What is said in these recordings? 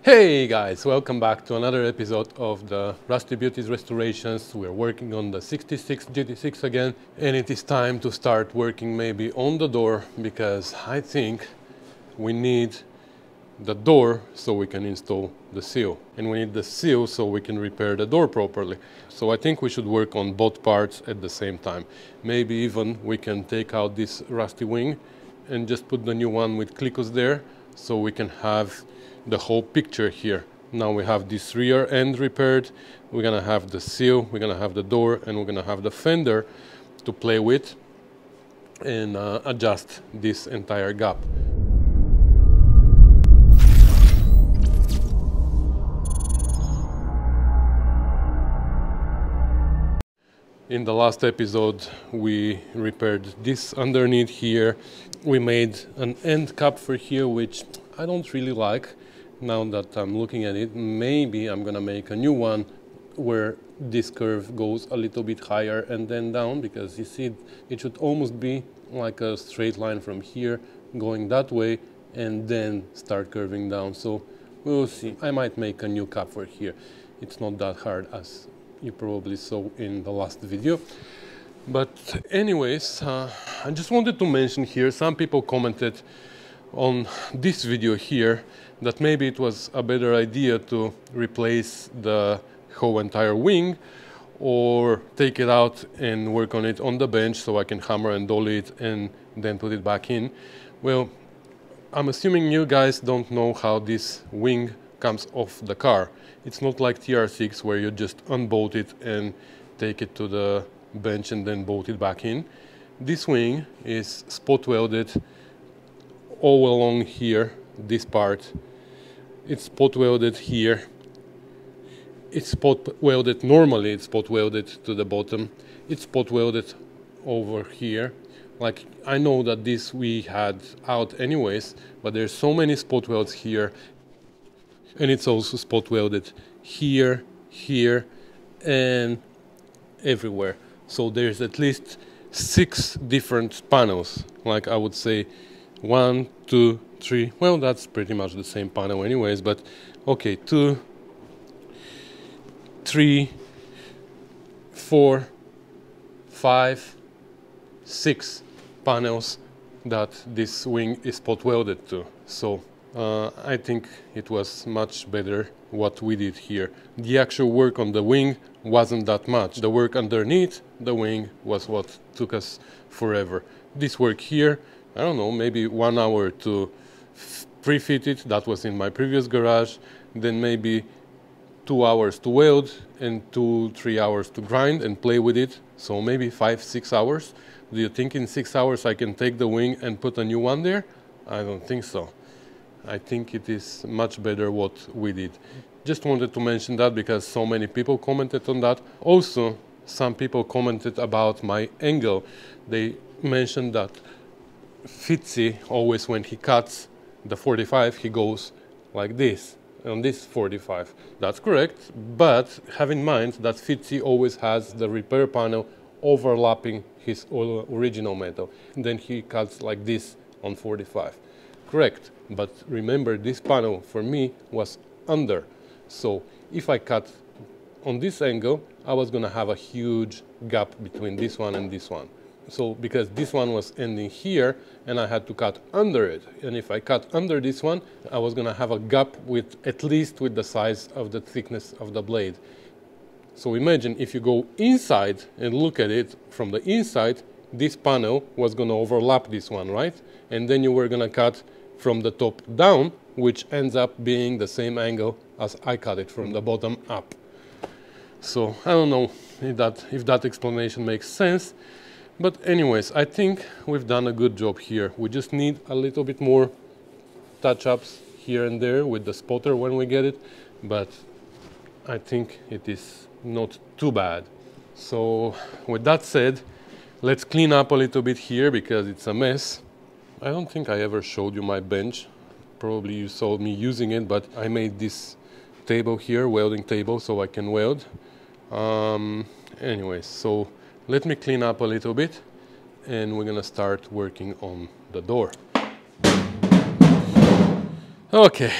Hey guys, welcome back to another episode of the Rusty Beauties Restorations. We're working on the 66 GT6 again, and it is time to start working maybe on the door, because I think we need the door so we can install the seal, and we need the seal so we can repair the door properly. So I think we should work on both parts at the same time. Maybe even we can take out this rusty wing and just put the new one with Clicos there, so we can have the whole picture here. Now we have this rear end repaired, we're gonna have the seal, we're gonna have the door, and we're gonna have the fender to play with and adjust this entire gap. In the last episode we repaired this underneath here. We made an end cap for here, which I don't really like. Now that I'm looking at it, maybe I'm gonna make a new one where this curve goes a little bit higher and then down, because you see it should almost be like a straight line from here going that way and then start curving down. So we'll see. I might make a new cap for here. It's not that hard, as you probably saw in the last video. But anyways, I just wanted to mention here, some people commented on this video here that maybe it was a better idea to replace the whole entire wing or take it out and work on it on the bench so I can hammer and dolly it and then put it back in. Well, I'm assuming you guys don't know how this wing comes off the car. It's not like TR6 where you just unbolt it and take it to the bench and then bolt it back in. This wing is spot welded all along here, this part. It's spot welded here. It's spot welded, normally it's spot welded to the bottom. It's spot welded over here. Like, I know that this we had out anyways, but there's so many spot welds here. And it's also spot welded here, here, and everywhere. So there's at least 6 different panels. Like, I would say 1, 2, 3, well, that's pretty much the same panel anyways, but okay, 2, 3, 4, 5, 6 panels that this wing is spot welded to. So I think it was much better what we did here. The actual work on the wing wasn't that much. The work underneath the wing was what took us forever. This work here, I don't know, maybe 1 hour to pre-fit it. That was in my previous garage. Then maybe 2 hours to weld and 2-3 hours to grind and play with it. So maybe 5-6 hours. Do you think in 6 hours I can take the wing and put a new one there? I don't think so. I think it is much better what we did. Just wanted to mention that because so many people commented on that. Also, some people commented about my angle. They mentioned that Fitzy, always when he cuts the 45, he goes like this, on this 45. That's correct, but have in mind that Fitzy always has the repair panel overlapping his original metal. And then he cuts like this on 45. Correct, but remember, this panel for me was under. So if I cut on this angle, I was gonna have a huge gap between this one and this one. So because this one was ending here and I had to cut under it, and if I cut under this one, I was gonna have a gap with at least with the size of the thickness of the blade. So imagine if you go inside and look at it from the inside, this panel was gonna overlap this one, right? And then you were gonna cut from the top down, which ends up being the same angle as I cut it from the bottom up. So I don't know if that explanation makes sense. But anyways, I think we've done a good job here. We just need a little bit more touch-ups here and there with the spotter when we get it, but I think it is not too bad. So with that said, let's clean up a little bit here because it's a mess. I don't think I ever showed you my bench. Probably you saw me using it, but I made this table here, welding table, so I can weld. Anyways, so let me clean up a little bit and we're gonna start working on the door. Okay,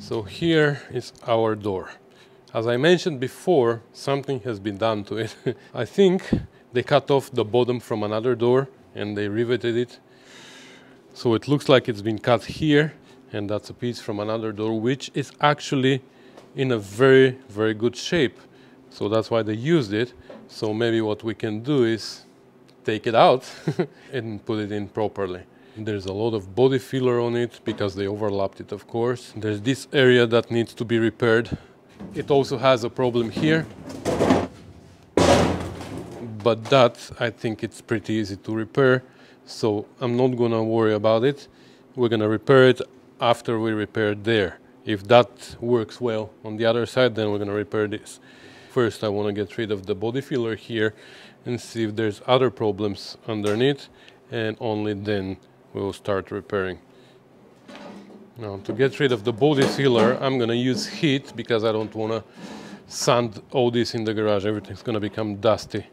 So here is our door. As I mentioned before, something has been done to it. I think they cut off the bottom from another door and they riveted it. So it looks like it's been cut here, and that's a piece from another door, which is actually in a very, very good shape. So that's why they used it. So maybe what we can do is take it out and put it in properly. There's a lot of body filler on it because they overlapped it, of course. There's this area that needs to be repaired. It also has a problem here, but that I think it's pretty easy to repair, so I'm not gonna worry about it. We're gonna repair it after we repair there. If that works well on the other side, then we're gonna repair this. First, I want to get rid of the body filler here and see if there's other problems underneath, and only then we'll start repairing. Now, to get rid of the body filler, I'm gonna use heat because I don't wanna sand all this in the garage. Everything's gonna become dusty.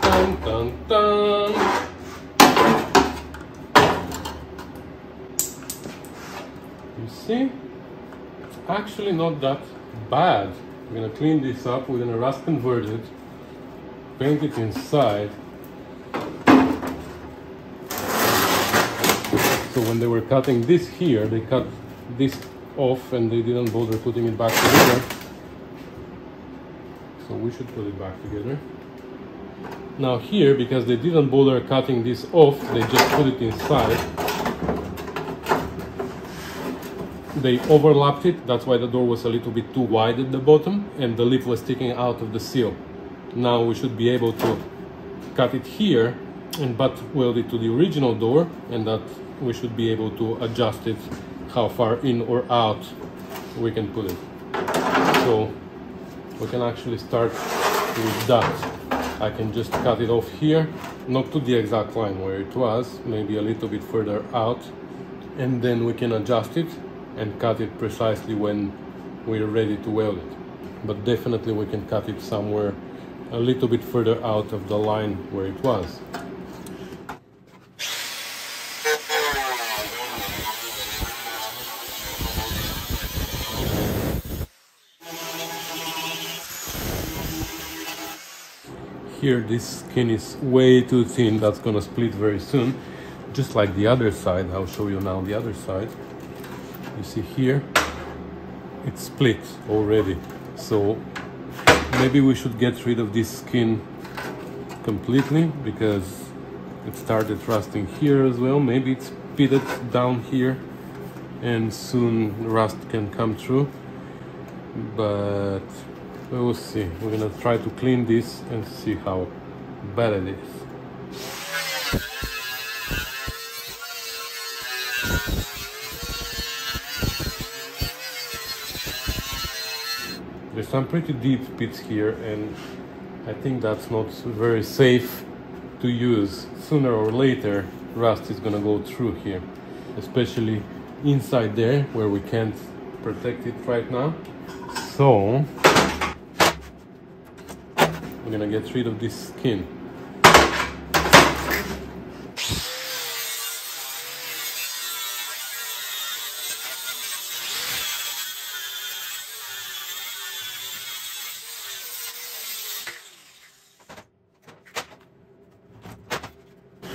Dun, dun, dun. You see, it's actually not that bad. We're gonna clean this up, we're gonna rust convert it, paint it inside. So when they were cutting this here, they cut this off and they didn't bother putting it back together. So we should put it back together. Now here, because they didn't bother cutting this off, they just put it inside. They overlapped it, that's why the door was a little bit too wide at the bottom and the lip was sticking out of the seal. Now we should be able to cut it here and butt weld it to the original door, and that we should be able to adjust it how far in or out we can put it. So we can actually start with that. I can just cut it off here, not to the exact line where it was, maybe a little bit further out, and then we can adjust it and cut it precisely when we're ready to weld it. But definitely we can cut it somewhere a little bit further out of the line where it was. Here this skin is way too thin, that's gonna split very soon, just like the other side. I'll show you now the other side. You see here, it's split already. So maybe we should get rid of this skin completely because it started rusting here as well. Maybe it's pitted down here and soon rust can come through, but we will see. We're gonna try to clean this and see how bad it is. There's some pretty deep pits here, and I think that's not very safe to use. Sooner or later, rust is gonna go through here, especially inside there where we can't protect it right now. So we're gonna get rid of this skin.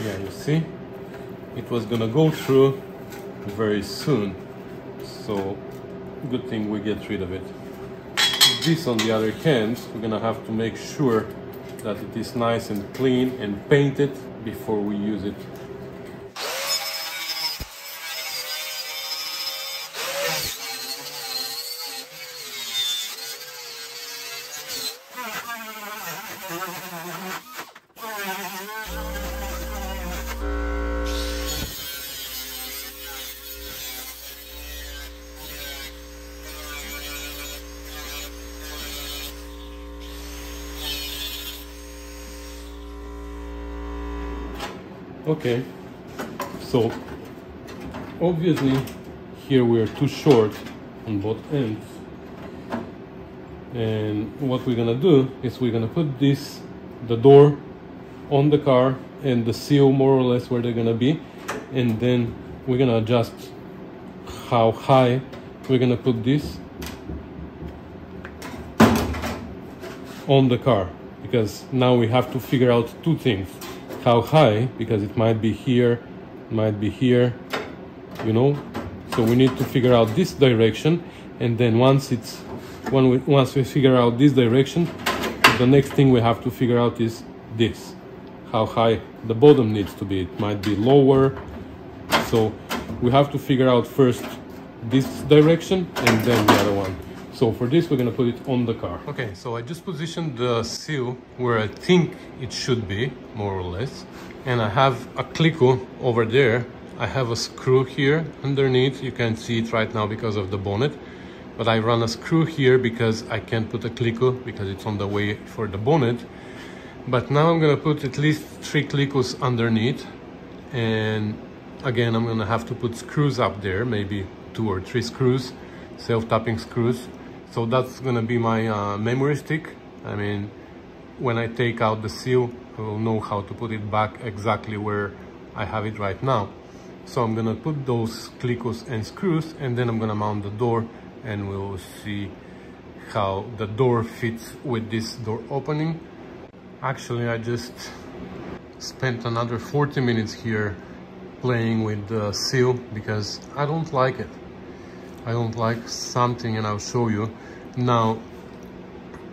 Yeah, you see, it was gonna go through very soon, so good thing we get rid of it. This, on the other hand, we're gonna have to make sure that it is nice and clean and painted before we use it. Okay, so obviously here we are too short on both ends, and what we're gonna do is we're gonna put the door on the car and the seal more or less where they're gonna be, and then we're gonna adjust how high we're gonna put this on the car, because now we have to figure out two things: how high, because it might be here, might be here, you know. So we need to figure out this direction, and then once we figure out this direction, the next thing we have to figure out is this, how high the bottom needs to be. It might be lower, so we have to figure out first this direction and then the other one. So for this, we're gonna put it on the car. Okay, so I just positioned the seal where I think it should be, more or less. And I have a clico over there. I have a screw here underneath. You can't see it right now because of the bonnet. But I run a screw here because I can't put a clico because it's on the way for the bonnet. But now I'm gonna put at least 3 clicos underneath. And again, I'm gonna have to put screws up there, maybe 2 or 3 screws, self-tapping screws. So that's gonna be my memory stick. I mean, when I take out the seal, I will know how to put it back exactly where I have it right now. So I'm gonna put those clicos and screws, and then I'm gonna mount the door, and we'll see how the door fits with this door opening. Actually, I just spent another 40 minutes here playing with the seal because I don't like it. I don't like something, and I'll show you. Now,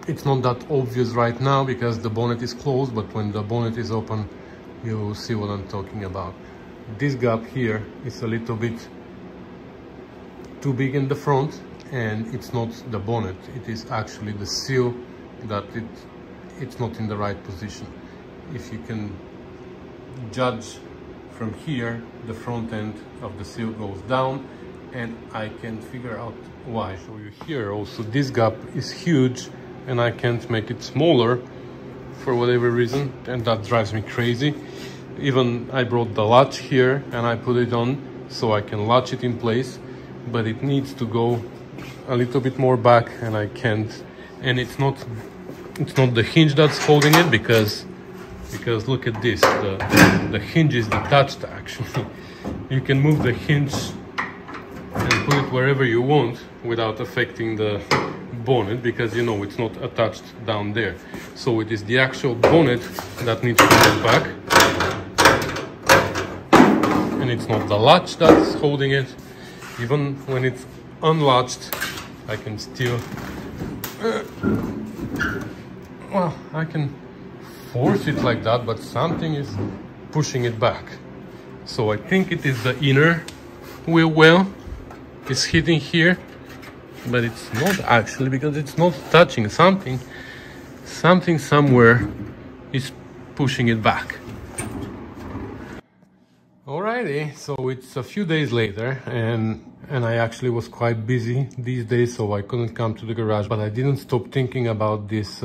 it's not that obvious right now because the bonnet is closed, but when the bonnet is open, you'll see what I'm talking about. This gap here is a little bit too big in the front, and it's not the bonnet. It is actually the seal that it's not in the right position. If you can judge from here, the front end of the seal goes down, and I can figure out why. I'll show you here also. This gap is huge and I can't make it smaller for whatever reason, and that drives me crazy. Even I brought the latch here and I put it on so I can latch it in place, but it needs to go a little bit more back and I can't. And it's not the hinge that's holding it, because look at this, the hinge is detached actually. You can move the hinge and put it wherever you want without affecting the bonnet, because you know it's not attached down there. So it is the actual bonnet that needs to get back, and it's not the latch that's holding it. Even when it's unlatched, I can still well, I can force it like that, but something is pushing it back. So I think it is the inner wheel well is hitting here, but it's not actually, because it's not touching. Something somewhere is pushing it back. Alrighty, so it's a few days later, and I actually was quite busy these days, so I couldn't come to the garage, but I didn't stop thinking about this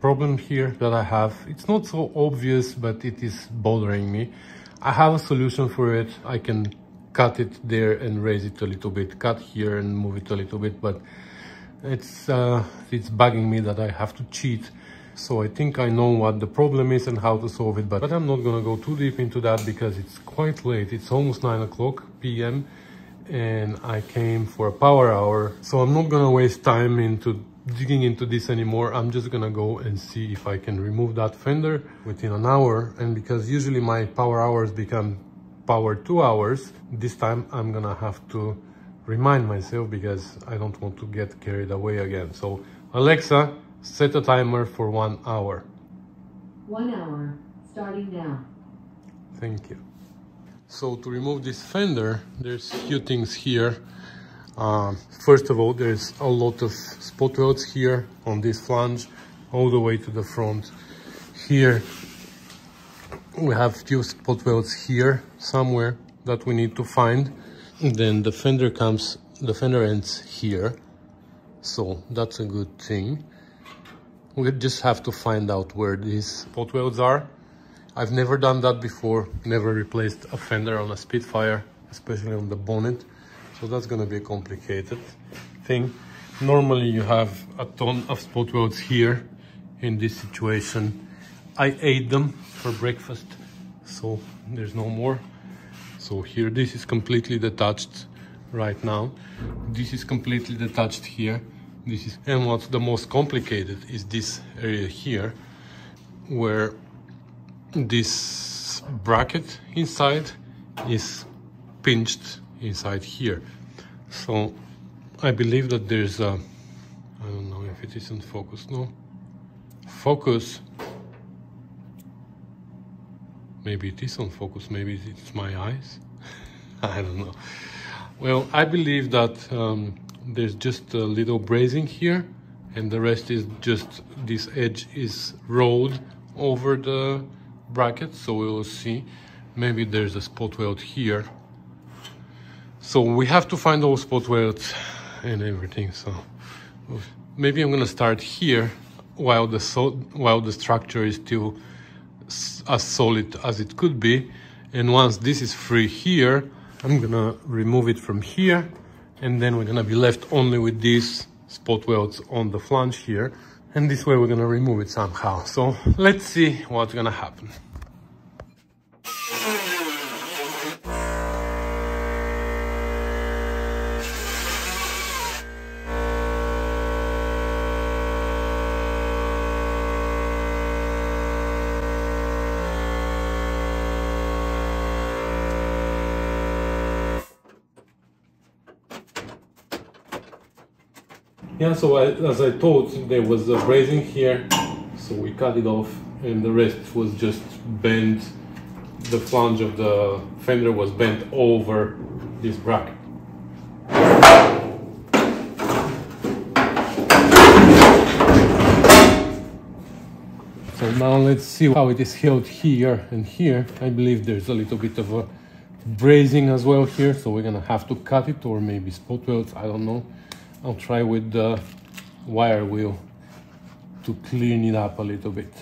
problem here that I have. It's not so obvious, but it is bothering me. I have a solution for it. I can cut it there and raise it a little bit, cut here and move it a little bit, but it's bugging me that I have to cheat. So I think I know what the problem is and how to solve it, but I'm not gonna go too deep into that because it's quite late. It's almost 9 o'clock p.m. and I came for a power hour, so I'm not gonna waste time into digging into this anymore. I'm just gonna go and see if I can remove that fender within an hour. And because usually my power hours become power 2 hours, this time I'm gonna have to remind myself because I don't want to get carried away again. So Alexa, set a timer for 1 hour. 1 hour, starting now. Thank you. So to remove this fender, there's a few things here. First of all, there's a lot of spot welds here on this flange, all the way to the front. Here we have few spot welds here somewhere that we need to find. And then the fender ends here, so that's a good thing. We just have to find out where these spot welds are. I've never done that before, never replaced a fender on a Spitfire, especially on the bonnet. So that's gonna be a complicated thing. Normally you have a ton of spot welds here. In this situation, I ate them for breakfast, so there's no more. So here, this is completely detached right now. This is completely detached here. And what's the most complicated is this area here, where this bracket inside is pinched inside here. So I believe that there's a, I don't know if it is in focus, no? Focus. Maybe it is on focus, maybe it's my eyes. I don't know. Well, I believe that there's just a little brazing here, and the rest is just this edge is rolled over the bracket, so we will see. Maybe there's a spot weld here. So we have to find those spot welds and everything. So maybe I'm gonna start here while the structure is still as solid as it could be, and once this is free here, I'm gonna remove it from here, and then we're gonna be left only with these spot welds on the flange here, and this way we're gonna remove it somehow. So let's see what's gonna happen. Yeah, so as I told, there was a brazing here, so we cut it off, and the rest was just bent. The flange of the fender was bent over this bracket. So now let's see how it is held here and here. I believe there's a little bit of a brazing as well here, so we're gonna have to cut it, or maybe spot welds, I don't know. I'll try with the wire wheel to clean it up a little bit.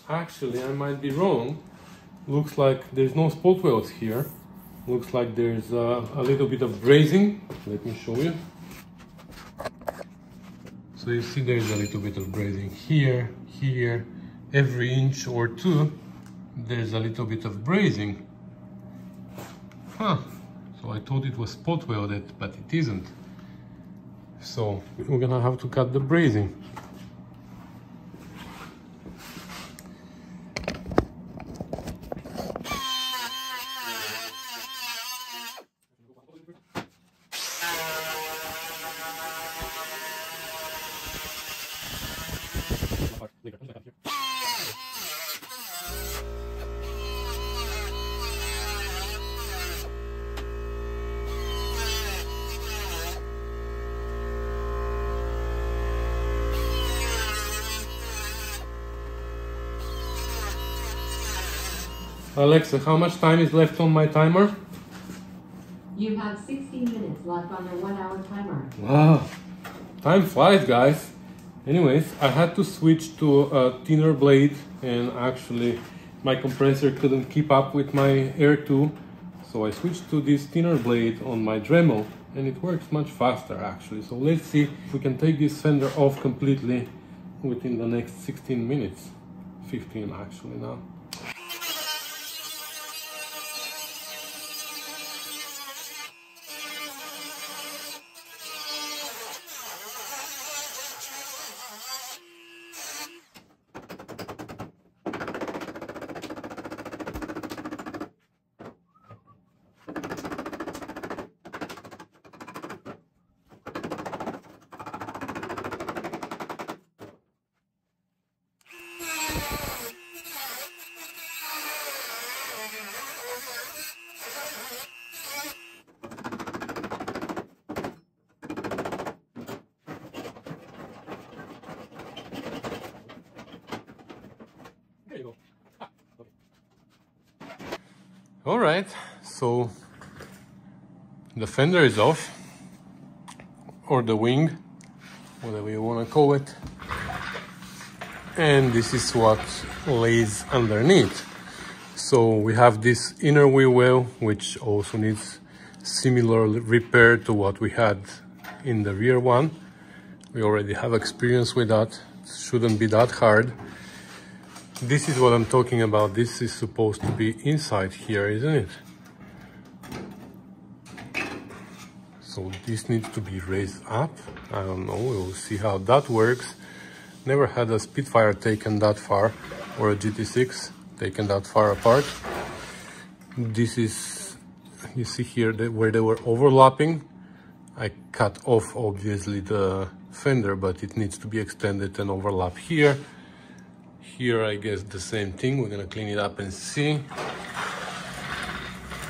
Actually, I might be wrong. Looks like there's no spot welds here. Looks like there's a little bit of brazing. Let me show you. So you see there's a little bit of brazing here, here. Every inch or two, there's a little bit of brazing. Huh. So I thought it was spot welded, but it isn't. So we're gonna have to cut the brazing. Alexa, how much time is left on my timer? You have 16 minutes left on your 1 hour timer. Wow, time flies, guys. Anyways, I had to switch to a thinner blade, and actually my compressor couldn't keep up with my air tool, so I switched to this thinner blade on my Dremel, and it works much faster actually. So let's see if we can take this fender off completely within the next 16 minutes. 15 actually now. There you go. All right, so the fender is off, or the wing, whatever you want to call it, and this is what lays underneath. So we have this inner wheel well, which also needs similar repair to what we had in the rear one. We already have experience with that. It shouldn't be that hard. This is what I'm talking about. This is supposed to be inside here, isn't it? So this needs to be raised up. I don't know, we'll see how that works. Never had a Spitfire taken that far, or a GT6 taken that far apart. This is, you see here where they were overlapping. I cut off obviously the fender, but it needs to be extended and overlap here. Here I guess the same thing. We're gonna clean it up and see.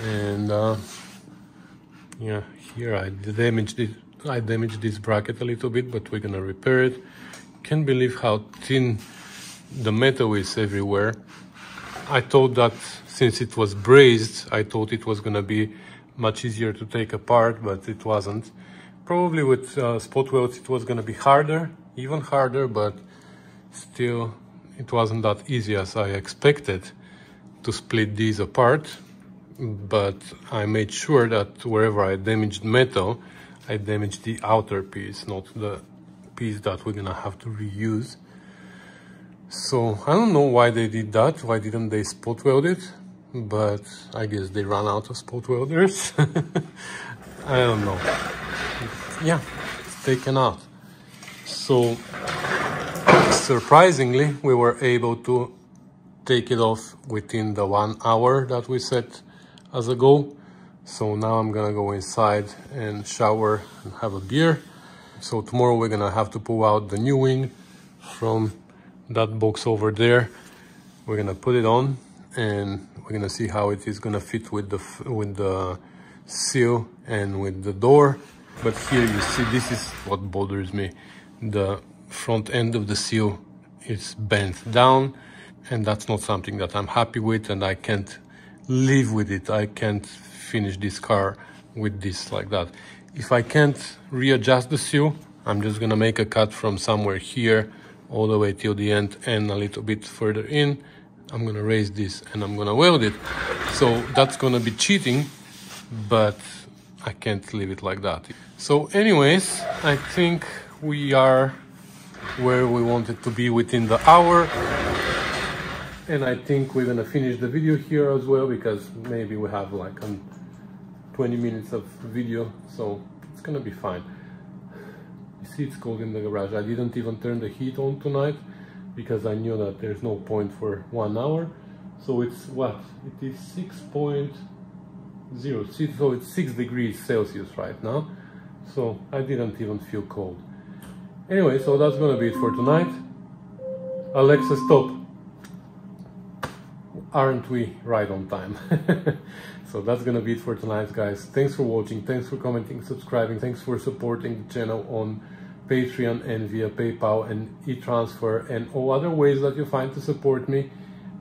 And yeah, here I damaged this bracket a little bit, but we're gonna repair it. Can't believe how thin the metal is everywhere. I thought that since it was brazed, I thought it was gonna be much easier to take apart, but it wasn't. Probably with spot welds it was gonna be harder, even harder, but still it wasn't that easy as I expected to split these apart. But I made sure that wherever I damaged metal, I damaged the outer piece, not the piece that we're gonna have to reuse. So I don't know why they did that. Why didn't they spot weld it? But I guess they ran out of spot welders. I don't know. Yeah, it's taken out. So surprisingly, we were able to take it off within the 1 hour that we set as a goal. So now I'm gonna go inside and shower and have a beer. So tomorrow we're gonna have to pull out the new wing from that box over there. We're gonna put it on and we're gonna see how it is gonna fit with the seal and with the door. But here you see, this is what bothers me. The front end of the seal is bent down, and that's not something that I'm happy with, and I can't live with it. I can't finish this car with this like that. If I can't readjust the seal, I'm just gonna make a cut from somewhere here all the way till the end and a little bit further in. I'm gonna raise this and I'm gonna weld it. So that's gonna be cheating, but I can't leave it like that. So anyways, I think we are where we wanted to be within the hour. And I think we're gonna finish the video here as well, because maybe we have like 20 minutes of video, so it's gonna be fine. You see it's cold in the garage. I didn't even turn the heat on tonight because I knew that there's no point for 1 hour. So it's what? It is 6.0, so it's 6 degrees Celsius right now. So I didn't even feel cold. Anyway, so that's gonna be it for tonight. Alexa, stop. Aren't we right on time? So that's gonna be it for tonight, guys. Thanks for watching, thanks for commenting, subscribing, thanks for supporting the channel on Patreon and via PayPal and e-transfer and all other ways that you find to support me.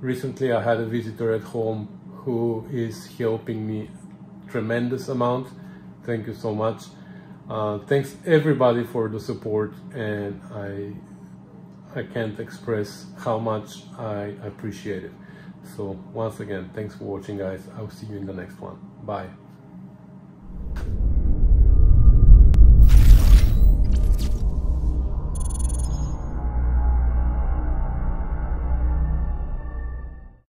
Recently I had a visitor at home who is helping me tremendous amount. Thank you so much. Thanks everybody for the support, and I can't express how much I appreciate it. So once again, thanks for watching, guys. I'll see you in the next one. Bye.